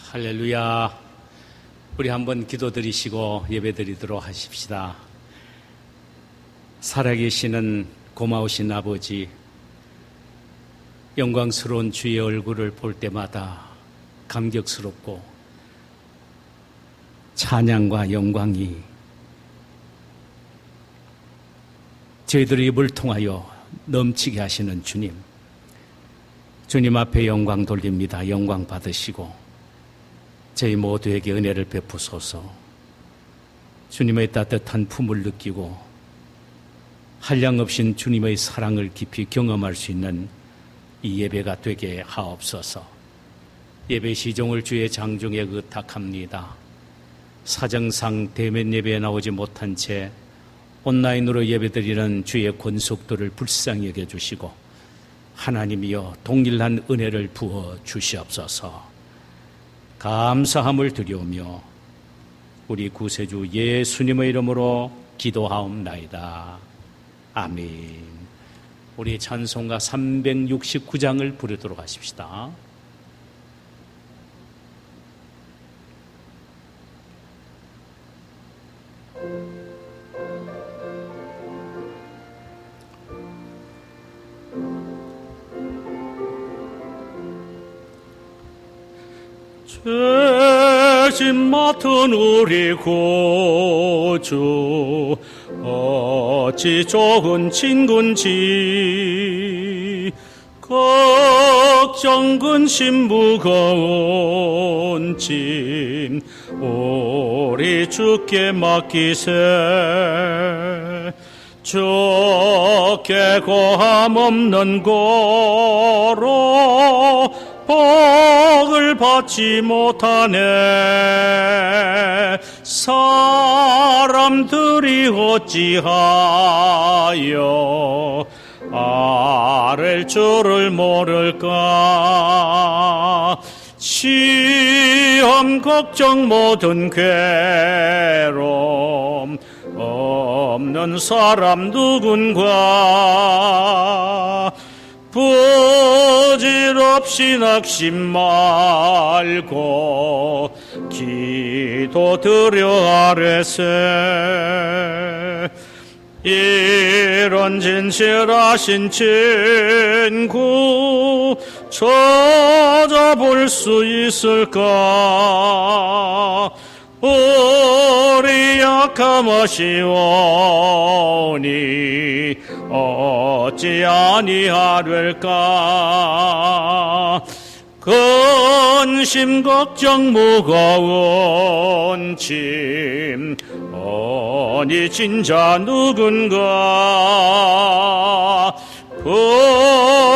할렐루야. 우리 한번 기도드리시고 예배드리도록 하십시다. 살아계시는 고마우신 아버지, 영광스러운 주의 얼굴을 볼 때마다 감격스럽고 찬양과 영광이 저희들의 입을 통하여 넘치게 하시는 주님, 주님 앞에 영광 돌립니다. 영광 받으시고 저희 모두에게 은혜를 베푸소서. 주님의 따뜻한 품을 느끼고 한량없인 주님의 사랑을 깊이 경험할 수 있는 이 예배가 되게 하옵소서. 예배 시종을 주의 장중에 의탁합니다. 사정상 대면 예배에 나오지 못한 채 온라인으로 예배드리는 주의 권속들을 불쌍히 여겨주시고 하나님이여 동일한 은혜를 부어 주시옵소서. 감사함을 드리오며 우리 구세주 예수님의 이름으로 기도하옵나이다. 아멘. 우리 찬송가 369장을 부르도록 하십시다. 죄짐 맡은 우리 구주 어찌 좋은 친군지 걱정 근심 무거운 짐 우리 주께 맡기세. 주께 고함 없는 고로 복을 받지 못하네. 사람들이 어찌하여 아랠 줄을 모를까. 시험 걱정 모든 괴로움 없는 사람 누군가. 부질없이 낙심 말고 기도드려 아뢰세. 이런 진실하신 친구 찾아볼 수 있을까. 우리 약함 아시오니 어찌 아니하될까. 근심 걱정 무거운 짐 어니 진자 누군가.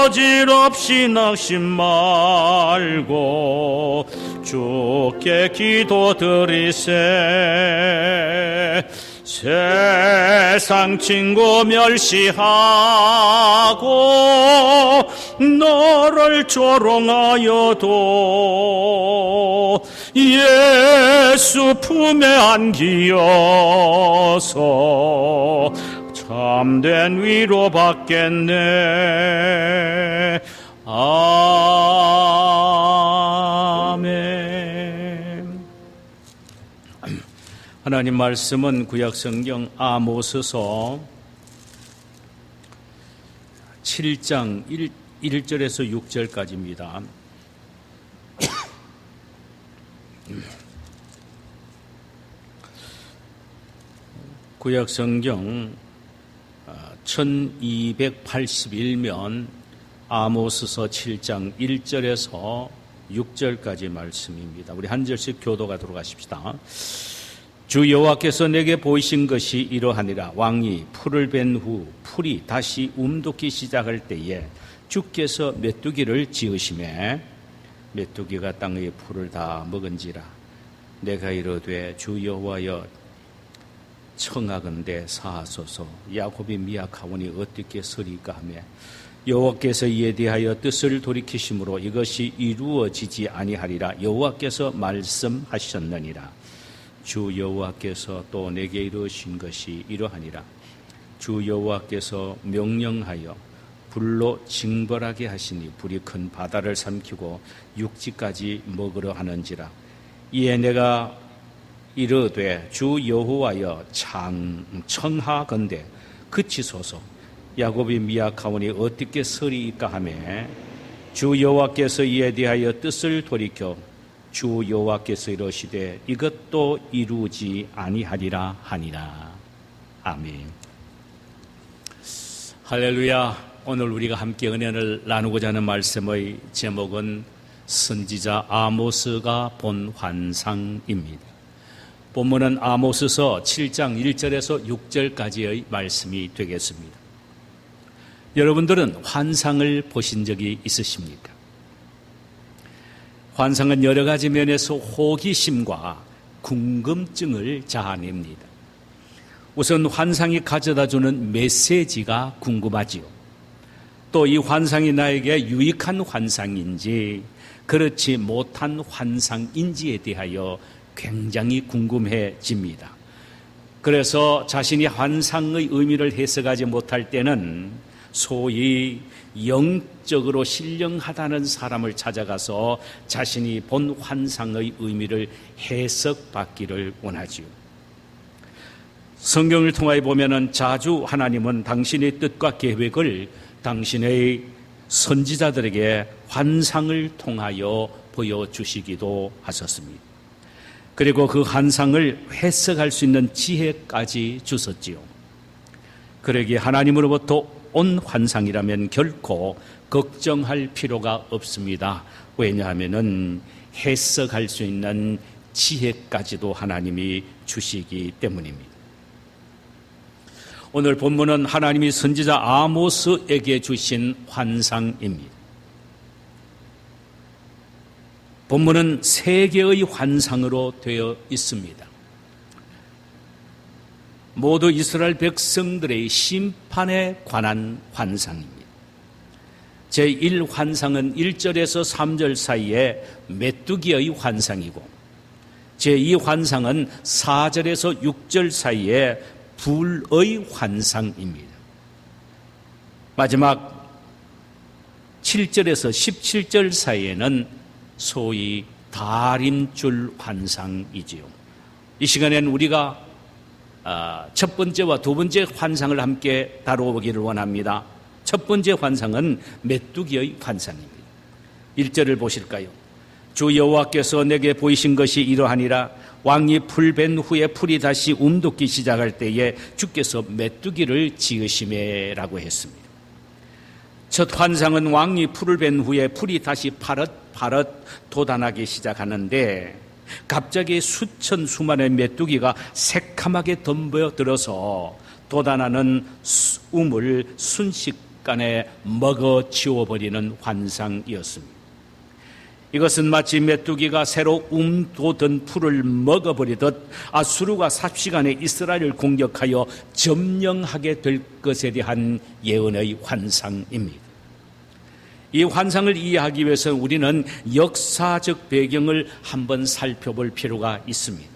부질없이 낙심 말고 주께 기도드리세. 세상 친구 멸시하고 너를 조롱하여도 예수 품에 안기어서 참된 위로 받겠네. 아멘. 하나님 말씀은 구약성경 아모스서 7장 1절에서 6절까지입니다. 구약성경 1281면 아모스서 7장 1절에서 6절까지 말씀입니다. 우리 한 절씩 교도가 들어가십시다. 주 여호와께서 내게 보이신 것이 이러하니라. 왕이 풀을 벤 후 풀이 다시 움돋기 시작할 때에 주께서 메뚜기를 지으시매 메뚜기가 땅의 풀을 다 먹은지라. 내가 이르되 주 여호와여 청하건대 사하소서. 야곱이 미약하오니 어떻게 서리까 하며 여호와께서 이에 대하여 뜻을 돌이키심으로 이것이 이루어지지 아니하리라. 여호와께서 말씀하셨느니라. 주 여호와께서 또 내게 이루신 것이 이러하니라. 주 여호와께서 명령하여 불로 징벌하게 하시니 불이 큰 바다를 삼키고 육지까지 먹으러 하는지라. 이에 내가 이르되 주 여호와여 청하건대 그치소서. 야곱이 미약하오니 어떻게 서리이까 하며 주 여호와께서 이에 대하여 뜻을 돌이켜 주 여호와께서 이르시되 이것도 이루지 아니하리라 하니라. 아멘. 할렐루야. 오늘 우리가 함께 은혜를 나누고자 하는 말씀의 제목은 선지자 아모스가 본 환상입니다. 본문은 아모스서 7장 1절에서 6절까지의 말씀이 되겠습니다. 여러분들은 환상을 보신 적이 있으십니까? 환상은 여러 가지 면에서 호기심과 궁금증을 자아냅니다. 우선 환상이 가져다주는 메시지가 궁금하지요. 또 이 환상이 나에게 유익한 환상인지 그렇지 못한 환상인지에 대하여 굉장히 궁금해집니다. 그래서 자신이 환상의 의미를 해석하지 못할 때는 소위 영적으로 신령하다는 사람을 찾아가서 자신이 본 환상의 의미를 해석받기를 원하지요. 성경을 통하여 보면은 자주 하나님은 당신의 뜻과 계획을 당신의 선지자들에게 환상을 통하여 보여주시기도 하셨습니다. 그리고 그 환상을 해석할 수 있는 지혜까지 주셨지요. 그러기에 하나님으로부터 온 환상이라면 결코 걱정할 필요가 없습니다. 왜냐하면 해석할 수 있는 지혜까지도 하나님이 주시기 때문입니다. 오늘 본문은 하나님이 선지자 아모스에게 주신 환상입니다. 본문은 세 개의 환상으로 되어 있습니다. 모두 이스라엘 백성들의 심판에 관한 환상입니다. 제1환상은 1절에서 3절 사이에 메뚜기의 환상이고, 제2환상은 4절에서 6절 사이에 불의 환상입니다. 마지막 7절에서 17절 사이에는 소위 다림줄 환상이지요. 이 시간에는 우리가 첫 번째와 두 번째 환상을 함께 다뤄보기를 원합니다. 첫 번째 환상은 메뚜기의 환상입니다. 1절을 보실까요? 주 여호와께서 내게 보이신 것이 이러하니라. 왕이 풀 벤 후에 풀이 다시 움돋기 시작할 때에 주께서 메뚜기를 지으시매라고 했습니다. 첫 환상은 왕이 풀을 벤 후에 풀이 다시 파릇파릇 돋아나기 시작하는데 갑자기 수천수만의 메뚜기가 새카맣게 덤벼들어서 돋아나는 우물 순식간에 먹어치워버리는 환상이었습니다. 이것은 마치 메뚜기가 새로 돋은 풀을 먹어버리듯 아수르가 삽시간에 이스라엘을 공격하여 점령하게 될 것에 대한 예언의 환상입니다. 이 환상을 이해하기 위해서 우리는 역사적 배경을 한번 살펴볼 필요가 있습니다.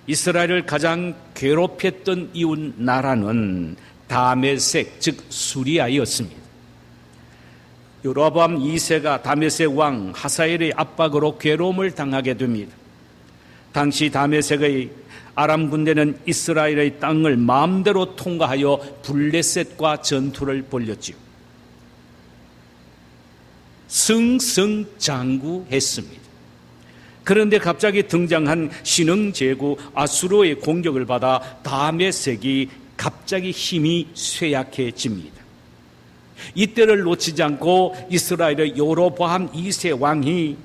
이스라엘을 가장 괴롭혔던 이웃 나라는 다메섹, 즉 수리아였습니다. 여로보암 2세가 다메섹 왕 하사엘의 압박으로 괴로움을 당하게 됩니다. 당시 다메섹의 아람 군대는 이스라엘의 땅을 마음대로 통과하여 블레셋과 전투를 벌였지요. 승승장구했습니다. 그런데 갑자기 등장한 신흥제국 아수르의 공격을 받아 다메섹이 갑자기 힘이 쇠약해집니다. 이때를 놓치지 않고 이스라엘의 여로보암 2세 왕이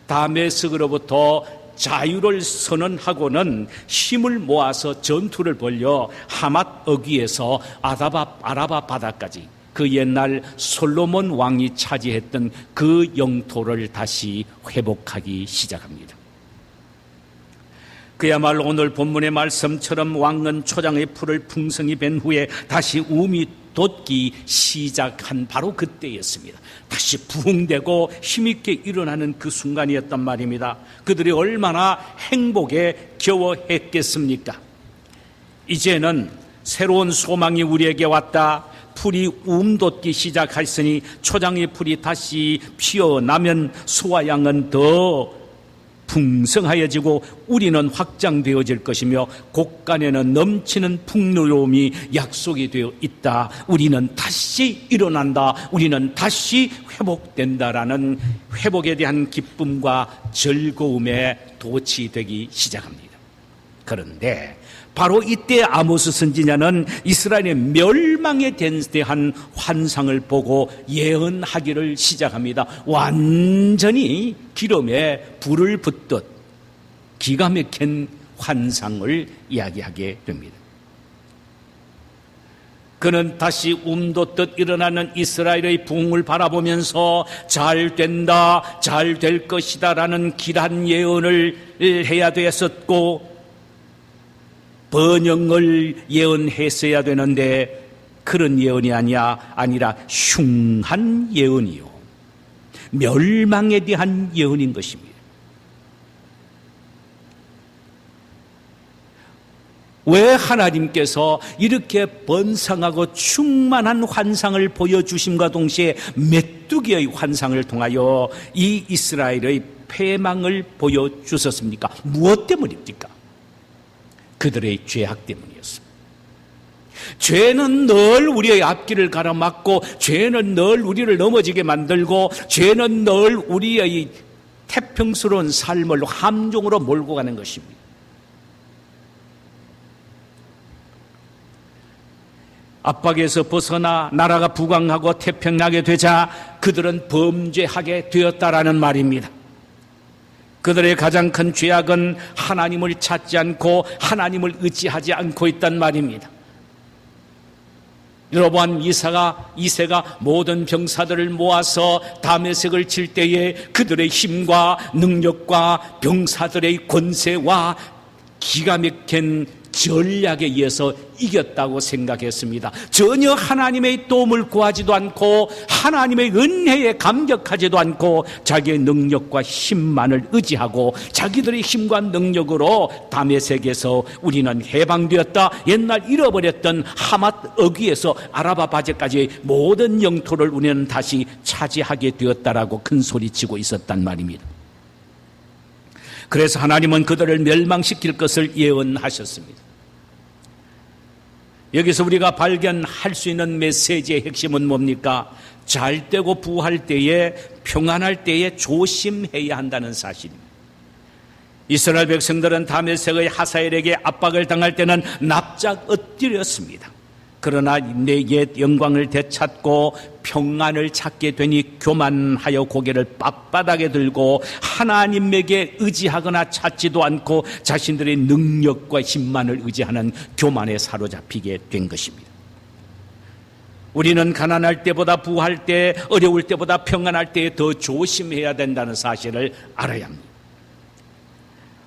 다메섹으로부터 자유를 선언하고는 힘을 모아서 전투를 벌여 하맛 어귀에서 아라바 바다까지 그 옛날 솔로몬 왕이 차지했던 그 영토를 다시 회복하기 시작합니다. 그야말로 오늘 본문의 말씀처럼 왕은 초장의 풀을 풍성히 벤 후에 다시 움이 돋기 시작한 바로 그때였습니다. 다시 부흥되고 힘있게 일어나는 그 순간이었단 말입니다. 그들이 얼마나 행복에 겨워했겠습니까? 이제는 새로운 소망이 우리에게 왔다. 풀이 움돋기 시작했으니 초장의 풀이 다시 피어나면 소와 양은 더 풍성하여지고 우리는 확장되어질 것이며 곳간에는 넘치는 풍요로움이 약속이 되어 있다. 우리는 다시 일어난다. 우리는 다시 회복된다라는 회복에 대한 기쁨과 즐거움에 도취되기 시작합니다. 그런데 바로 이때 아모스 선지자는 이스라엘의 멸망에 대한 환상을 보고 예언하기를 시작합니다. 완전히 기름에 불을 붓듯 기가 막힌 환상을 이야기하게 됩니다. 그는 다시 움돋듯 일어나는 이스라엘의 부흥을 바라보면서 잘 된다, 잘 될 것이다 라는 길한 예언을 해야 되었었고 번영을 예언했어야 되는데 그런 예언이 아니라 흉한 예언이요, 멸망에 대한 예언인 것입니다. 왜 하나님께서 이렇게 번성하고 충만한 환상을 보여주심과 동시에 메뚜기의 환상을 통하여 이 이스라엘의 패망을 보여주셨습니까? 무엇 때문입니까? 그들의 죄악 때문이었습니다. 죄는 늘 우리의 앞길을 가로막고, 죄는 늘 우리를 넘어지게 만들고, 죄는 늘 우리의 태평스러운 삶을 함정으로 몰고 가는 것입니다. 압박에서 벗어나 나라가 부강하고 태평하게 되자 그들은 범죄하게 되었다라는 말입니다. 그들의 가장 큰 죄악은 하나님을 찾지 않고 하나님을 의지하지 않고 있단 말입니다. 여러분, 이새가 모든 병사들을 모아서 다메섹을 칠 때에 그들의 힘과 능력과 병사들의 권세와 기가 막힌 전략에 의해서 이겼다고 생각했습니다. 전혀 하나님의 도움을 구하지도 않고 하나님의 은혜에 감격하지도 않고 자기의 능력과 힘만을 의지하고 자기들의 힘과 능력으로 다메섹에서 우리는 해방되었다, 옛날 잃어버렸던 하맛 어귀에서 아라바 바제까지 모든 영토를 우리는 다시 차지하게 되었다라고 큰 소리치고 있었단 말입니다. 그래서 하나님은 그들을 멸망시킬 것을 예언하셨습니다. 여기서 우리가 발견할 수 있는 메시지의 핵심은 뭡니까? 잘 되고 부할 때에, 평안할 때에 조심해야 한다는 사실입니다. 이스라엘 백성들은 다메섹의 하사엘에게 압박을 당할 때는 납작 엎드렸습니다. 그러나 내 옛 영광을 되찾고 평안을 찾게 되니 교만하여 고개를 빳빳하게 들고 하나님에게 의지하거나 찾지도 않고 자신들의 능력과 힘만을 의지하는 교만에 사로잡히게 된 것입니다. 우리는 가난할 때보다 부할 때, 어려울 때보다 평안할 때에 더 조심해야 된다는 사실을 알아야 합니다.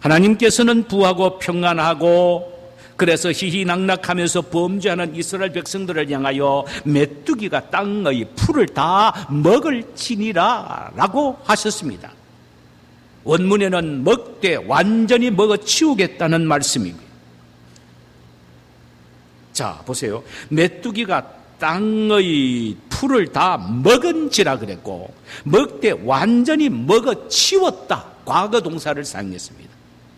하나님께서는 부하고 평안하고 그래서 희희낙낙하면서 범죄하는 이스라엘 백성들을 향하여 메뚜기가 땅의 풀을 다 먹을지니라 라고 하셨습니다. 원문에는 먹되 완전히 먹어치우겠다는 말씀입니다. 자, 보세요. 메뚜기가 땅의 풀을 다 먹은지라 그랬고, 먹되 완전히 먹어치웠다, 과거 동사를 사용했습니다.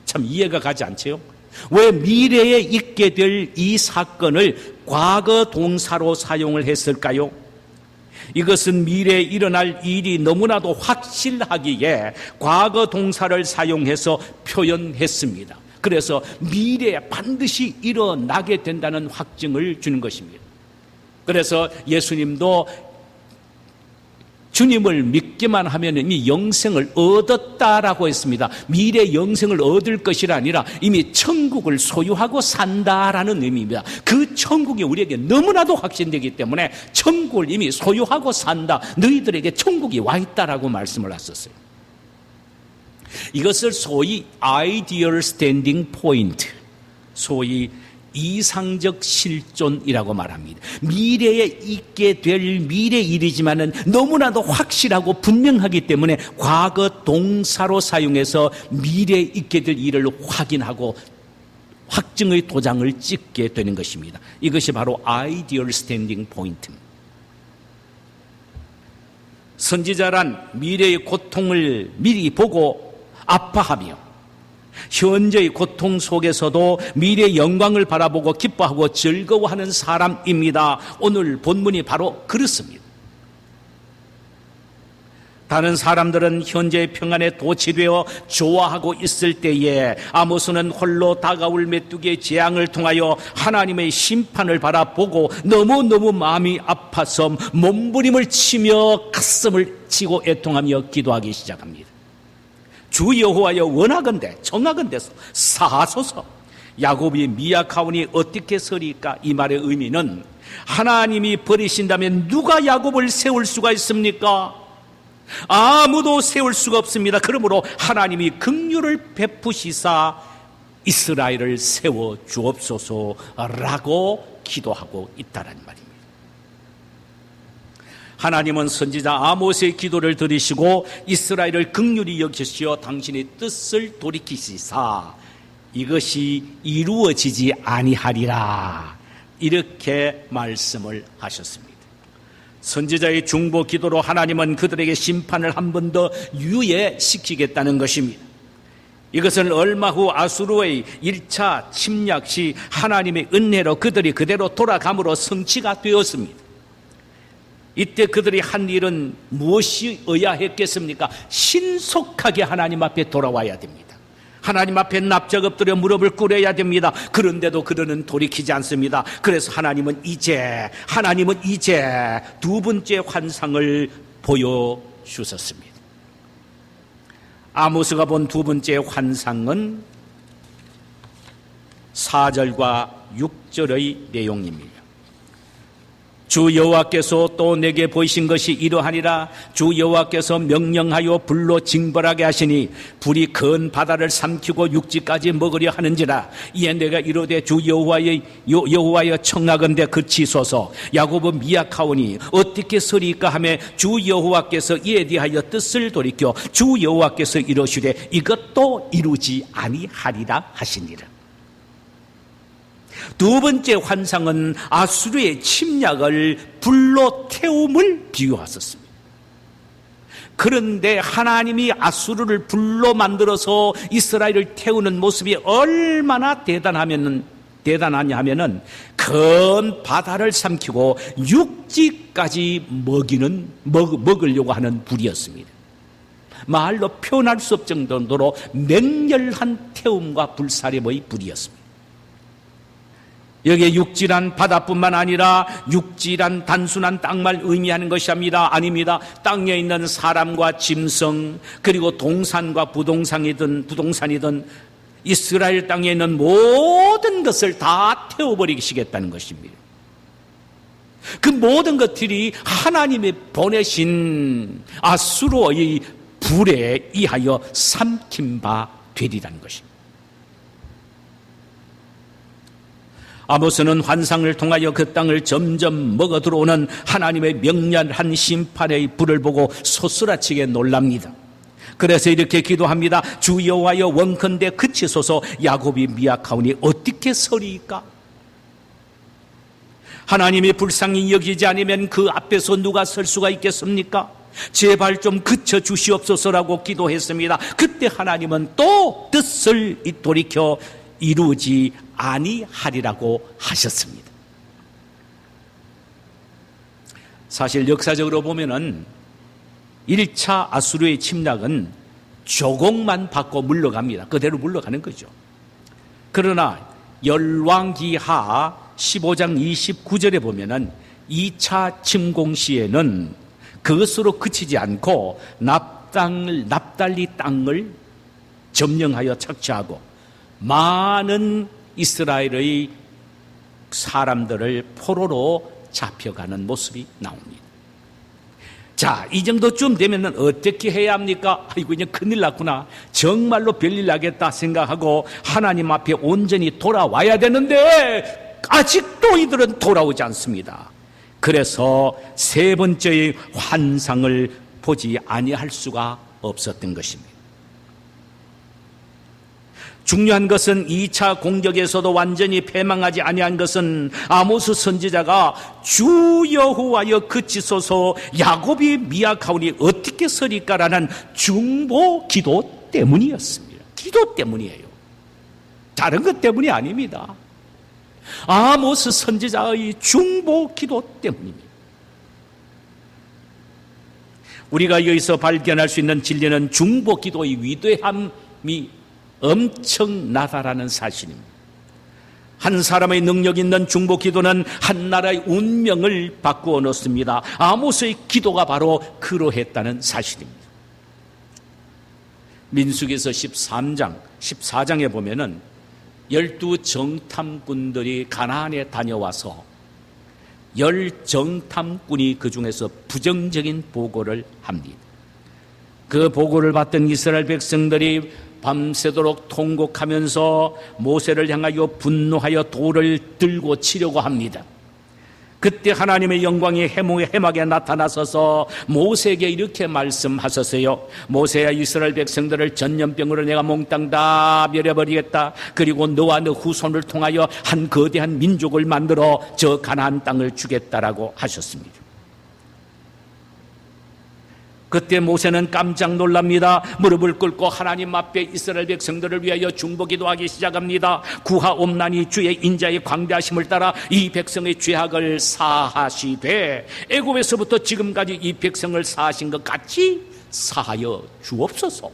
참 이해가 가지 않지요? 왜 미래에 있게 될 이 사건을 과거 동사로 사용을 했을까요? 이것은 미래에 일어날 일이 너무나도 확실하기에 과거 동사를 사용해서 표현했습니다. 그래서 미래에 반드시 일어나게 된다는 확증을 주는 것입니다. 그래서 예수님도 주님을 믿기만 하면 이미 영생을 얻었다라고 했습니다. 미래 영생을 얻을 것이 아니라 이미 천국을 소유하고 산다라는 의미입니다. 그 천국이 우리에게 너무나도 확신되기 때문에 천국을 이미 소유하고 산다, 너희들에게 천국이 와 있다라고 말씀을 하셨어요. 이것을 소위 Ideal Standing Point, 소위 이상적 실존이라고 말합니다. 미래에 있게 될 미래 일이지만은 너무나도 확실하고 분명하기 때문에 과거 동사로 사용해서 미래에 있게 될 일을 확인하고 확증의 도장을 찍게 되는 것입니다. 이것이 바로 Ideal Standing Point입니다. 선지자란 미래의 고통을 미리 보고 아파하며 현재의 고통 속에서도 미래의 영광을 바라보고 기뻐하고 즐거워하는 사람입니다. 오늘 본문이 바로 그렇습니다. 다른 사람들은 현재의 평안에 도취되어 좋아하고 있을 때에 아모스는 홀로 다가올 메뚜기의 재앙을 통하여 하나님의 심판을 바라보고 너무너무 마음이 아파서 몸부림을 치며 가슴을 치고 애통하며 기도하기 시작합니다. 주 여호와여, 원하건대 정하건대서 사하소서. 야곱이 미약하오니 어떻게 서리까? 이 말의 의미는 하나님이 버리신다면 누가 야곱을 세울 수가 있습니까? 아무도 세울 수가 없습니다. 그러므로 하나님이 긍휼을 베푸시사 이스라엘을 세워 주옵소서라고 기도하고 있다는 말입니다. 하나님은 선지자 아모스의 기도를 들으시고 이스라엘을 긍휼히 여기시어 당신의 뜻을 돌이키시사 이것이 이루어지지 아니하리라, 이렇게 말씀을 하셨습니다. 선지자의 중보 기도로 하나님은 그들에게 심판을 한 번 더 유예시키겠다는 것입니다. 이것은 얼마 후 아수르의 1차 침략 시 하나님의 은혜로 그들이 그대로 돌아감으로 성취가 되었습니다. 이때 그들이 한 일은 무엇이어야 했겠습니까? 신속하게 하나님 앞에 돌아와야 됩니다. 하나님 앞에 납작 엎드려 무릎을 꿇어야 됩니다. 그런데도 그들은 돌이키지 않습니다. 그래서 하나님은 이제 두 번째 환상을 보여주셨습니다. 아모스가 본 두 번째 환상은 4절과 6절의 내용입니다. 주 여호와께서 또 내게 보이신 것이 이러하니라. 주 여호와께서 명령하여 불로 징벌하게 하시니 불이 큰 바다를 삼키고 육지까지 먹으려 하는지라. 이에 내가 이르되 주 여호와여 청하건대 그치소서. 야곱은 미약하오니 어떻게 서리까 하매 주 여호와께서 이에 대하여 뜻을 돌이켜 주 여호와께서 이러시되 이것도 이루지 아니하리라 하시니라. 두 번째 환상은 아수르의 침략을 불로 태움을 비유하셨습니다. 그런데 하나님이 아수르를 불로 만들어서 이스라엘을 태우는 모습이 얼마나 대단하냐 하면은 큰 바다를 삼키고 육지까지 먹으려고 하는 불이었습니다. 말로 표현할 수 없을 정도로 맹렬한 태움과 불사름의 불이었습니다. 여기에 육지란 바다뿐만 아니라 육지란 단순한 땅만 의미하는 것이 아닙니다. 땅에 있는 사람과 짐승, 그리고 동산과 부동산이든 이스라엘 땅에 있는 모든 것을 다 태워버리시겠다는 것입니다. 그 모든 것들이 하나님이 보내신 아수르의 불에 의하여 삼킨 바 되리라는 것입니다. 아모스는 환상을 통하여 그 땅을 점점 먹어 들어오는 하나님의 명렬한 심판의 불을 보고 소스라치게 놀랍니다. 그래서 이렇게 기도합니다. 주 여호와여 원컨대 그치소서. 야곱이 미약하오니 어떻게 서리이까? 하나님이 불쌍히 여기지 않으면 그 앞에서 누가 설 수가 있겠습니까? 제발 좀 그쳐 주시옵소서라고 기도했습니다. 그때 하나님은 또 뜻을 돌이켜 이루지 아니하리라고 하셨습니다. 사실 역사적으로 보면은 1차 아수르의 침략은 조공만 받고 물러갑니다. 그대로 물러가는 거죠. 그러나 열왕기하 15장 29절에 보면은 2차 침공 시에는 그것으로 그치지 않고 납달리 땅을 점령하여 착취하고 많은 이스라엘의 사람들을 포로로 잡혀가는 모습이 나옵니다. 자, 이 정도쯤 되면 어떻게 해야 합니까? 아이고, 이제 큰일 났구나. 정말로 별일 나겠다 생각하고 하나님 앞에 온전히 돌아와야 되는데 아직도 이들은 돌아오지 않습니다. 그래서 세 번째의 환상을 보지 아니할 수가 없었던 것입니다. 중요한 것은 2차 공격에서도 완전히 패망하지 아니한 것은 아모스 선지자가 주 여호와여 그치소서 야곱이 미약하오니 어떻게 서리까라는 중보 기도 때문이었습니다. 기도 때문이에요. 다른 것 때문이 아닙니다. 아모스 선지자의 중보 기도 때문입니다. 우리가 여기서 발견할 수 있는 진리는 중보 기도의 위대함이 엄청나다라는 사실입니다. 한 사람의 능력 있는 중보 기도는 한 나라의 운명을 바꾸어 놓습니다. 아모스의 기도가 바로 그러했다는 사실입니다. 민수기서 14장에 보면은 12 정탐꾼들이 가나안에 다녀와서 10 정탐꾼이 그 중에서 부정적인 보고를 합니다. 그 보고를 받던 이스라엘 백성들이 밤새도록 통곡하면서 모세를 향하여 분노하여 돌을 들고 치려고 합니다. 그때 하나님의 영광이 해막에 나타나셔서 모세에게 이렇게 말씀하셨어요. 모세야, 이스라엘 백성들을 전염병으로 내가 몽땅 다 멸해버리겠다. 그리고 너와 너 후손을 통하여 한 거대한 민족을 만들어 저 가나안 땅을 주겠다라고 하셨습니다. 그때 모세는 깜짝 놀랍니다. 무릎을 꿇고 하나님 앞에 이스라엘 백성들을 위하여 중보기도하기 시작합니다. 구하옵나니 주의 인자의 광대하심을 따라 이 백성의 죄악을 사하시되 애굽에서부터 지금까지 이 백성을 사하신 것 같이 사하여 주옵소서.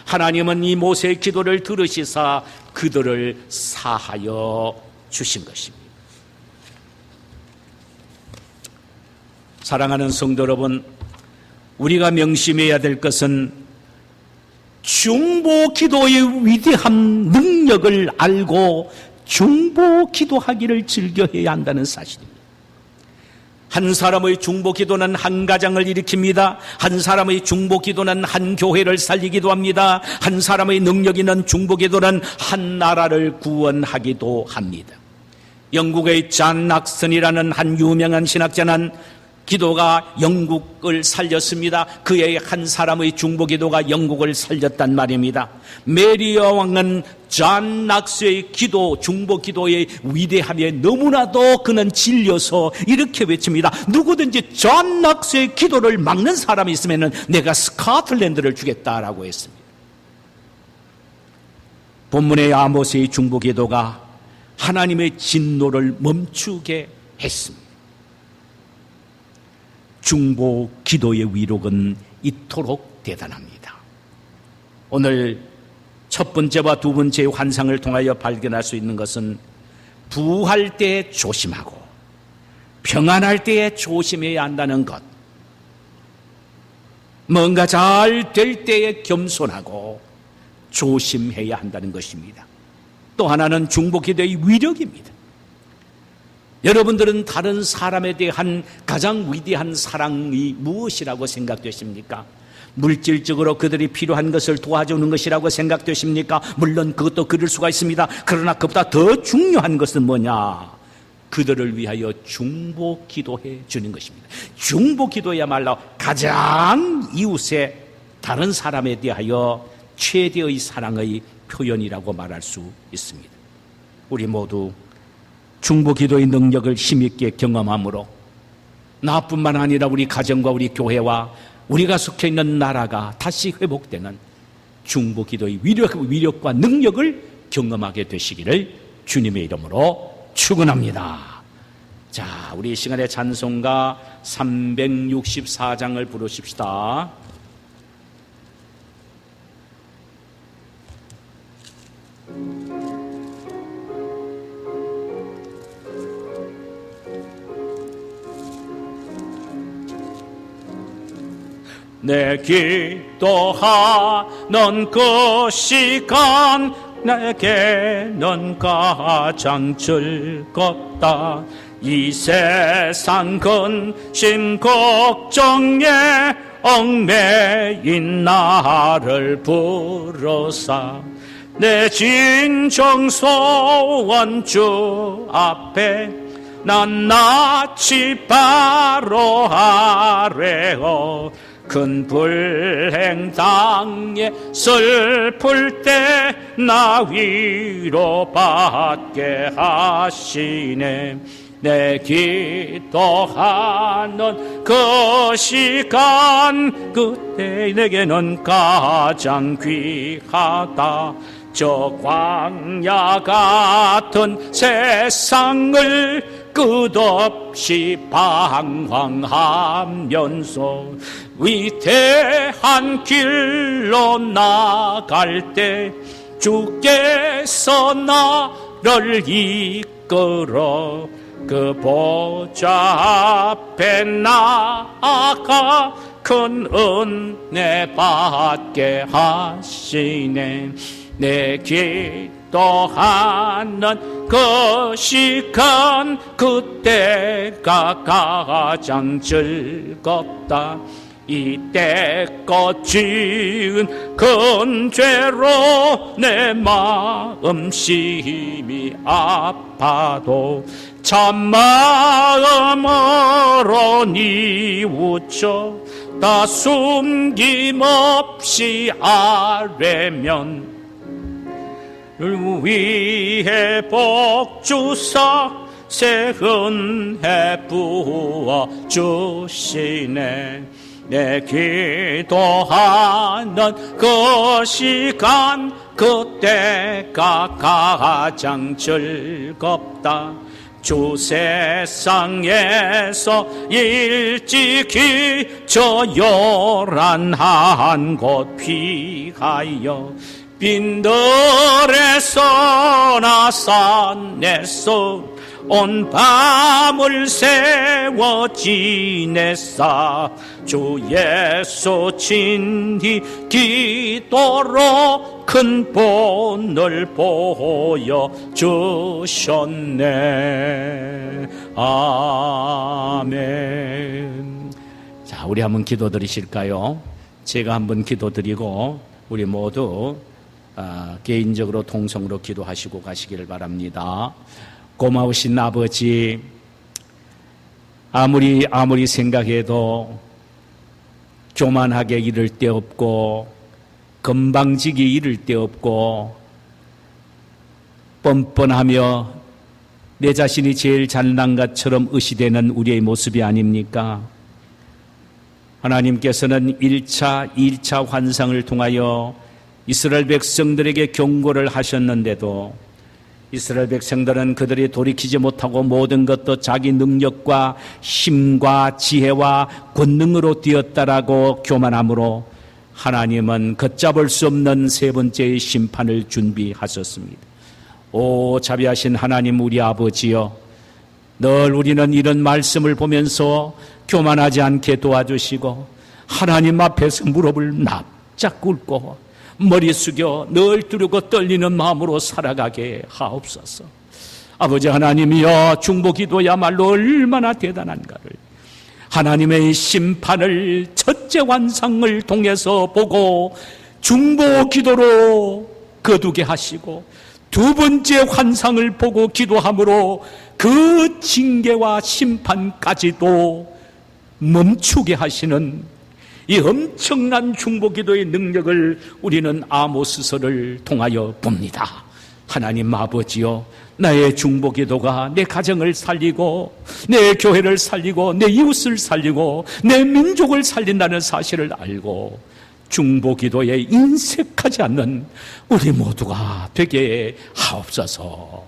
하나님은 이 모세의 기도를 들으시사 그들을 사하여 주신 것입니다. 사랑하는 성도 여러분, 우리가 명심해야 될 것은 중보 기도의 위대한 능력을 알고 중보 기도하기를 즐겨해야 한다는 사실입니다. 한 사람의 중보 기도는 한 가정을 일으킵니다. 한 사람의 중보 기도는 한 교회를 살리기도 합니다. 한 사람의 능력 있는 중보 기도는 한 나라를 구원하기도 합니다. 영국의 존 락슨이라는 한 유명한 신학자는 기도가 영국을 살렸습니다. 그의 한 사람의 중보 기도가 영국을 살렸단 말입니다. 메리어 왕은 존 락스의 기도, 중보 기도의 위대함에 너무나도 그는 질려서 이렇게 외칩니다. 누구든지 존 락스의 기도를 막는 사람이 있으면 내가 스코틀랜드를 주겠다라고 했습니다. 본문의 아모스의 중보 기도가 하나님의 진노를 멈추게 했습니다. 중보 기도의 위력은 이토록 대단합니다. 오늘 첫 번째와 두 번째의 환상을 통하여 발견할 수 있는 것은 부할 때에 조심하고 평안할 때에 조심해야 한다는 것, 뭔가 잘 될 때에 겸손하고 조심해야 한다는 것입니다. 또 하나는 중보 기도의 위력입니다. 여러분들은 다른 사람에 대한 가장 위대한 사랑이 무엇이라고 생각되십니까? 물질적으로 그들이 필요한 것을 도와주는 것이라고 생각되십니까? 물론 그것도 그럴 수가 있습니다. 그러나 그보다 더 중요한 것은 뭐냐? 그들을 위하여 중보 기도해 주는 것입니다. 중보 기도야말로 가장 이웃의 다른 사람에 대하여 최대의 사랑의 표현이라고 말할 수 있습니다. 우리 모두 중보 기도의 능력을 힘있게 경험함으로 나뿐만 아니라 우리 가정과 우리 교회와 우리가 속해 있는 나라가 다시 회복되는 중보 기도의 위력과 능력을 경험하게 되시기를 주님의 이름으로 축원합니다. 자, 우리 이 시간에 찬송가 364장을 부르십시다. 내 기도하는 그 시간 내게는 가장 즐겁다. 이 세상 근심 걱정에 얽매인 나를 부르사 내 진정 소원 주 앞에 난 낯이 바로 하래요. 큰 불행 당해 슬플 때 나 위로받게 하시네. 내 기도하는 그 시간 그때 내게는 가장 귀하다. 저 광야 같은 세상을 끝없이 방황하면서 위대한 길로 나갈 때 주께서 나를 이끌어 그 보좌 앞에 나아가 큰 은혜 받게 하시네. 내 기도하는 그 시간 그때가 가장 즐겁다. 이때껏 지은 큰 죄로 내 마음 심히 아파도 참마음으로 뉘우쳐 다 숨김없이 아뢰면 위에 복 주사 새 은혜 부어 주시네. 내 기도하는 그 시간 그때가 가장 즐겁다. 주 세상에서 일찍이 저 요란한 곳 피하여 빈들에서나 산에서 온 밤을 세워 지냈사. 주 예수 친히 기도로 큰 본을 보여 주셨네. 아멘. 자, 우리 한번 기도 드리실까요? 제가 한번 기도 드리고 우리 모두 개인적으로 통성으로 기도하시고 가시기를 바랍니다. 고마우신 아버지, 아무리 생각해도 교만하게 이를 데 없고 건방지게 이를 데 없고 뻔뻔하며 내 자신이 제일 잘난 것처럼 의시되는 우리의 모습이 아닙니까? 하나님께서는 1차, 2차 환상을 통하여 이스라엘 백성들에게 경고를 하셨는데도 이스라엘 백성들은 그들이 돌이키지 못하고 모든 것도 자기 능력과 힘과 지혜와 권능으로 되었다라고 교만함으로 하나님은 걷잡을 수 없는 세 번째의 심판을 준비하셨습니다. 오 자비하신 하나님 우리 아버지여, 늘 우리는 이런 말씀을 보면서 교만하지 않게 도와주시고 하나님 앞에서 무릎을 납작 꿇고 머리 숙여 늘 두렵고 떨리는 마음으로 살아가게 하옵소서. 아버지 하나님이여, 중보기도야말로 얼마나 대단한가를 하나님의 심판을 첫째 환상을 통해서 보고 중보기도로 거두게 하시고 두 번째 환상을 보고 기도함으로 그 징계와 심판까지도 멈추게 하시는 이 엄청난 중보기도의 능력을 우리는 아모스서를 통하여 봅니다. 하나님 아버지여, 나의 중보기도가 내 가정을 살리고 내 교회를 살리고 내 이웃을 살리고 내 민족을 살린다는 사실을 알고 중보기도에 인색하지 않는 우리 모두가 되게 하옵소서.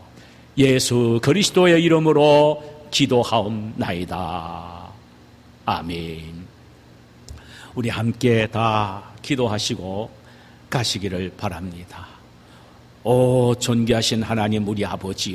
예수 그리스도의 이름으로 기도하옵나이다. 아멘. 우리 함께 다 기도하시고 가시기를 바랍니다. 오 존귀하신 하나님 우리 아버지요,